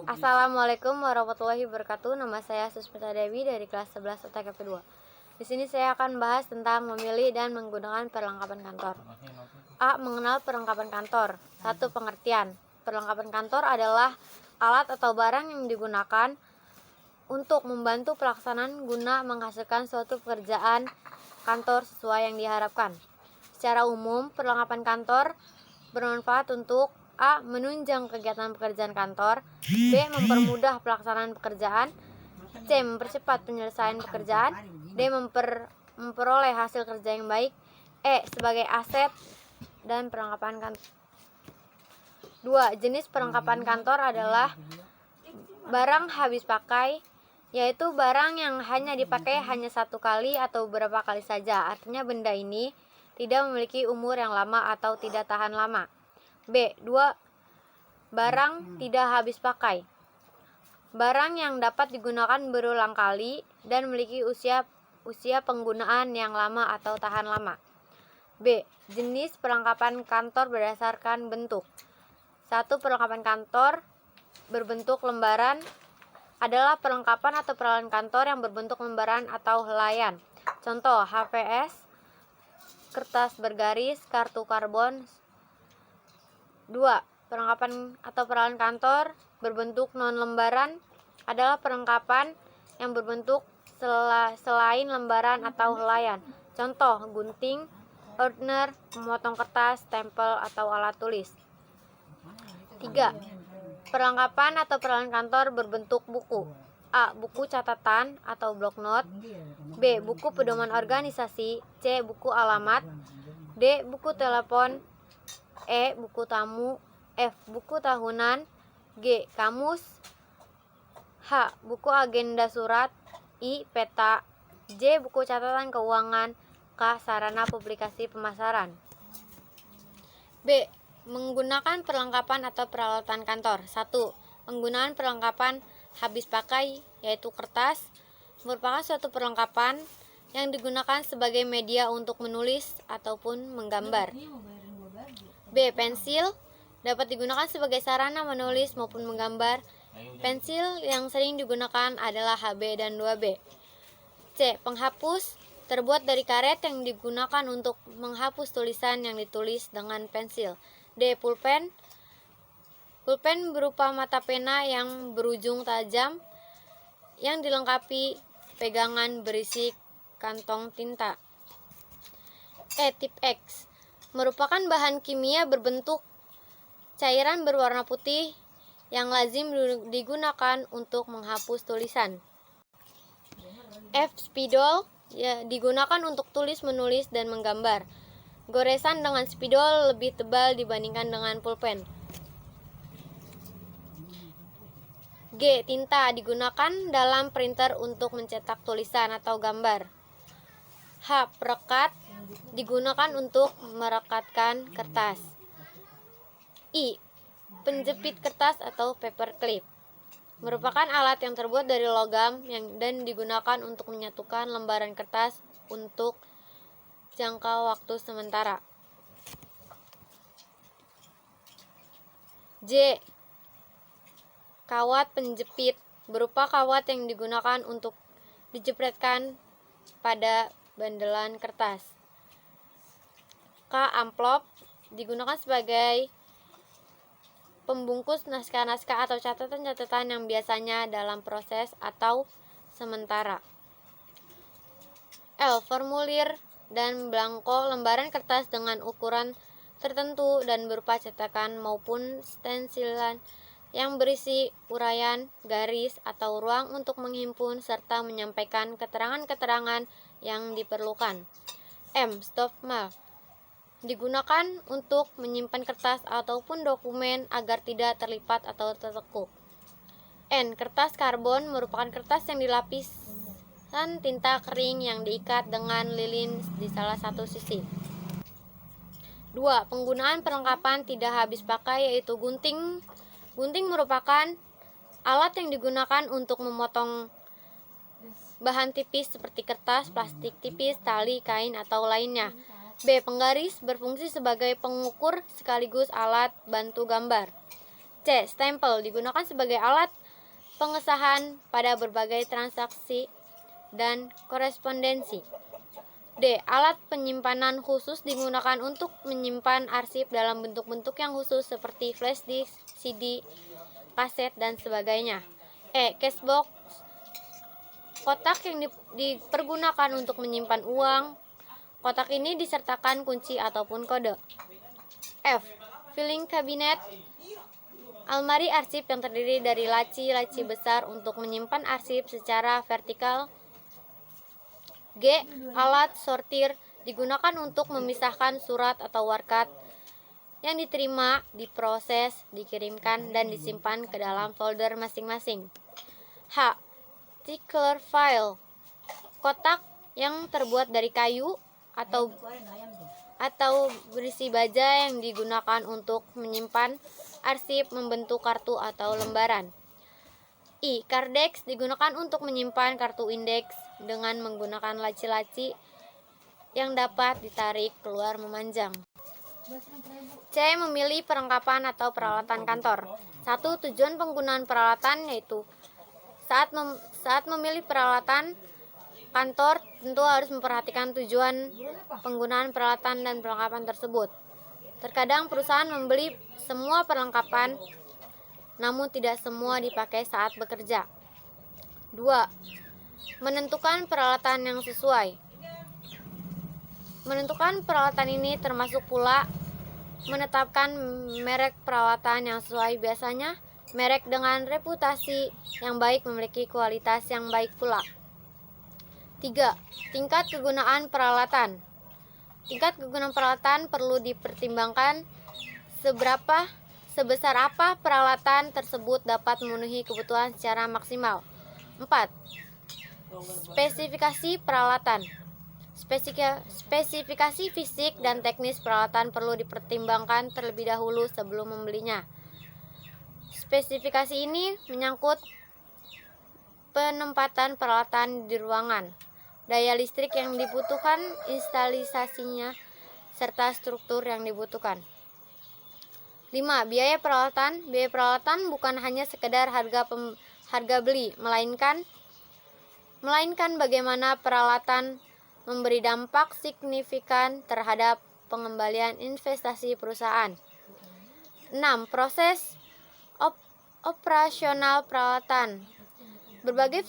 Assalamualaikum warahmatullahi wabarakatuh. Nama saya Susmita Dewi dari kelas 11 UTKP 2. Di sini saya akan bahas tentang memilih dan menggunakan perlengkapan kantor. A. Mengenal perlengkapan kantor. 1. Pengertian. Perlengkapan kantor adalah alat atau barang yang digunakan untuk membantu pelaksanaan guna menghasilkan suatu pekerjaan kantor sesuai yang diharapkan. Secara umum, perlengkapan kantor bermanfaat untuk A. Menunjang kegiatan pekerjaan kantor. B. Mempermudah pelaksanaan pekerjaan. C. Mempercepat penyelesaian pekerjaan. D. Memperoleh hasil kerja yang baik. E. Sebagai aset dan perlengkapan kantor. 2. Jenis perlengkapan kantor adalah barang habis pakai, yaitu barang yang hanya dipakai hanya satu kali atau beberapa kali saja. Artinya benda ini tidak memiliki umur yang lama atau tidak tahan lama. B. 2. Barang tidak habis pakai. Barang yang dapat digunakan berulang kali dan memiliki usia penggunaan yang lama atau tahan lama. B. Jenis perlengkapan kantor berdasarkan bentuk. 1. Perlengkapan kantor berbentuk lembaran adalah perlengkapan atau peralatan kantor yang berbentuk lembaran atau helaian. Contoh: HVS, kertas bergaris, kartu karbon. 2. Perlengkapan atau peralatan kantor berbentuk non-lembaran adalah perlengkapan yang berbentuk selain lembaran atau helaian. Contoh: gunting, ordner, memotong kertas, stempel, atau alat tulis. 3. Perlengkapan atau peralatan kantor berbentuk buku. A. Buku catatan atau bloknot. B. Buku pedoman organisasi. C. Buku alamat. D. Buku telepon. E. Buku tamu. F. Buku tahunan. G. Kamus. H. Buku agenda surat. I. Peta. J. Buku catatan keuangan. K. Sarana publikasi pemasaran. B. Menggunakan perlengkapan atau peralatan kantor. 1. Penggunaan perlengkapan habis pakai, yaitu kertas, merupakan suatu perlengkapan yang digunakan sebagai media untuk menulis ataupun menggambar. B. Pensil dapat digunakan sebagai sarana menulis maupun menggambar. Pensil yang sering digunakan adalah HB dan 2B. C. Penghapus terbuat dari karet yang digunakan untuk menghapus tulisan yang ditulis dengan pensil. D. Pulpen. Pulpen berupa mata pena yang berujung tajam yang dilengkapi pegangan berisi kantong tinta. E. Tip X merupakan bahan kimia berbentuk cairan berwarna putih yang lazim digunakan untuk menghapus tulisan. F. Spidol digunakan untuk tulis, menulis, dan menggambar. Goresan dengan spidol lebih tebal dibandingkan dengan pulpen. G. Tinta digunakan dalam printer untuk mencetak tulisan atau gambar. H. Perekat digunakan untuk merekatkan kertas. I. Penjepit kertas atau paperclip merupakan alat yang terbuat dari logam dan digunakan untuk menyatukan lembaran kertas untuk jangka waktu sementara. J. Kawat penjepit berupa kawat yang digunakan untuk dijepretkan pada bandelan kertas. K. Amplop digunakan sebagai pembungkus naskah-naskah atau catatan-catatan yang biasanya dalam proses atau sementara. L. Formulir dan belangko lembaran kertas dengan ukuran tertentu dan berupa cetakan maupun stensilan yang berisi uraian, garis, atau ruang untuk menghimpun serta menyampaikan keterangan-keterangan yang diperlukan. M. Stopmal digunakan untuk menyimpan kertas ataupun dokumen agar tidak terlipat atau tertekuk. N. Kertas karbon merupakan kertas yang dilapisan tinta kering yang diikat dengan lilin di salah satu sisi. 2. Penggunaan perlengkapan tidak habis pakai, yaitu gunting. Gunting merupakan alat yang digunakan untuk memotong bahan tipis seperti kertas, plastik tipis, tali, kain, atau lainnya. B. Penggaris berfungsi sebagai pengukur sekaligus alat bantu gambar. C. Stempel digunakan sebagai alat pengesahan pada berbagai transaksi dan korespondensi. D. Alat penyimpanan khusus digunakan untuk menyimpan arsip dalam bentuk-bentuk yang khusus seperti flash disk, CD, kaset, dan sebagainya. E. Cashbox, kotak yang dipergunakan untuk menyimpan uang. Kotak ini disertakan kunci ataupun kode. F. Filing cabinet, almari arsip yang terdiri dari laci-laci besar untuk menyimpan arsip secara vertikal. G. Alat sortir digunakan untuk memisahkan surat atau warkat yang diterima, diproses, dikirimkan, dan disimpan ke dalam folder masing-masing. H. Tickler file, kotak yang terbuat dari kayu atau berisi baja yang digunakan untuk menyimpan arsip membentuk kartu atau lembaran. I. Kardex digunakan untuk menyimpan kartu indeks dengan menggunakan laci-laci yang dapat ditarik keluar memanjang. C. Memilih perlengkapan atau peralatan kantor. 1. Tujuan penggunaan peralatan yaitu saat memilih peralatan kantor tentu harus memperhatikan tujuan penggunaan peralatan dan perlengkapan tersebut. Terkadang perusahaan membeli semua perlengkapan, namun tidak semua dipakai saat bekerja. 2. Menentukan peralatan yang sesuai. Menentukan peralatan ini termasuk pula menetapkan merek peralatan yang sesuai. Biasanya merek dengan reputasi yang baik memiliki kualitas yang baik pula. 3. Tingkat kegunaan peralatan. Tingkat kegunaan peralatan perlu dipertimbangkan sebesar apa peralatan tersebut dapat memenuhi kebutuhan secara maksimal. 4. Spesifikasi peralatan. Spesifikasi fisik dan teknis peralatan perlu dipertimbangkan terlebih dahulu sebelum membelinya. Spesifikasi ini menyangkut penempatan peralatan di ruangan, daya listrik yang dibutuhkan, instalisasinya, serta struktur yang dibutuhkan. 5. Biaya peralatan. Biaya peralatan bukan hanya sekedar harga beli, melainkan bagaimana peralatan memberi dampak signifikan terhadap pengembalian investasi perusahaan. 6. Proses operasional peralatan. Berbagai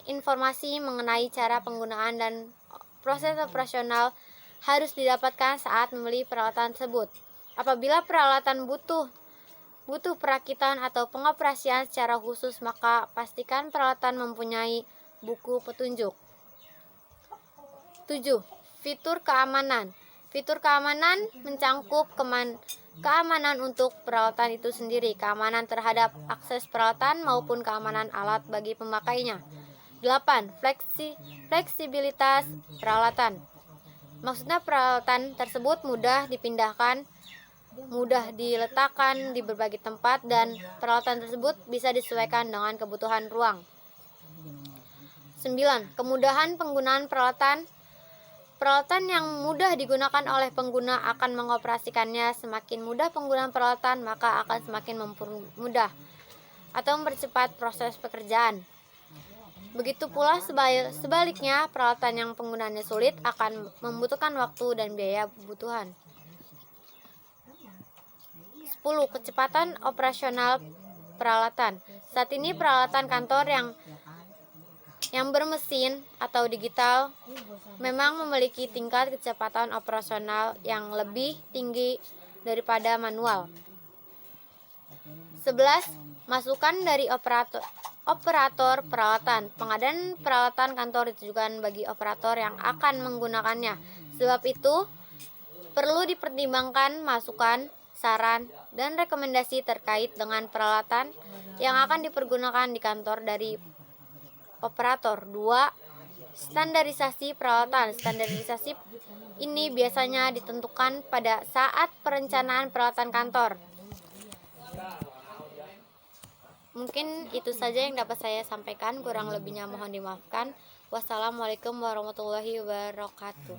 informasi mengenai cara penggunaan dan proses operasional harus didapatkan saat membeli peralatan tersebut. Apabila peralatan butuh perakitan atau pengoperasian secara khusus, maka pastikan peralatan mempunyai buku petunjuk. 7. Fitur keamanan. Fitur keamanan mencangkup keamanan untuk peralatan itu sendiri, keamanan terhadap akses peralatan maupun keamanan alat bagi pemakainya. 8. Fleksibilitas peralatan. Maksudnya peralatan tersebut mudah dipindahkan, mudah diletakkan di berbagai tempat, dan peralatan tersebut bisa disesuaikan dengan kebutuhan ruang. 9. Kemudahan penggunaan peralatan. Peralatan yang mudah digunakan oleh pengguna akan mengoperasikannya. Semakin mudah penggunaan peralatan, maka akan semakin mempermudah atau mempercepat proses pekerjaan. Begitu pula sebaliknya, peralatan yang penggunaannya sulit akan membutuhkan waktu dan biaya kebutuhan. 10. Kecepatan operasional peralatan. Saat ini peralatan kantor yang bermesin atau digital memang memiliki tingkat kecepatan operasional yang lebih tinggi daripada manual. 11. Masukan dari operator peralatan. Pengadaan peralatan kantor ditujukan bagi operator yang akan menggunakannya. Sebab itu, perlu dipertimbangkan masukan, saran, dan rekomendasi terkait dengan peralatan yang akan dipergunakan di kantor dari operator. 2. Standarisasi peralatan. Standarisasi ini biasanya ditentukan pada saat perencanaan peralatan kantor. Mungkin itu saja yang dapat saya sampaikan, kurang lebihnya mohon dimaafkan. Wassalamualaikum warahmatullahi wabarakatuh.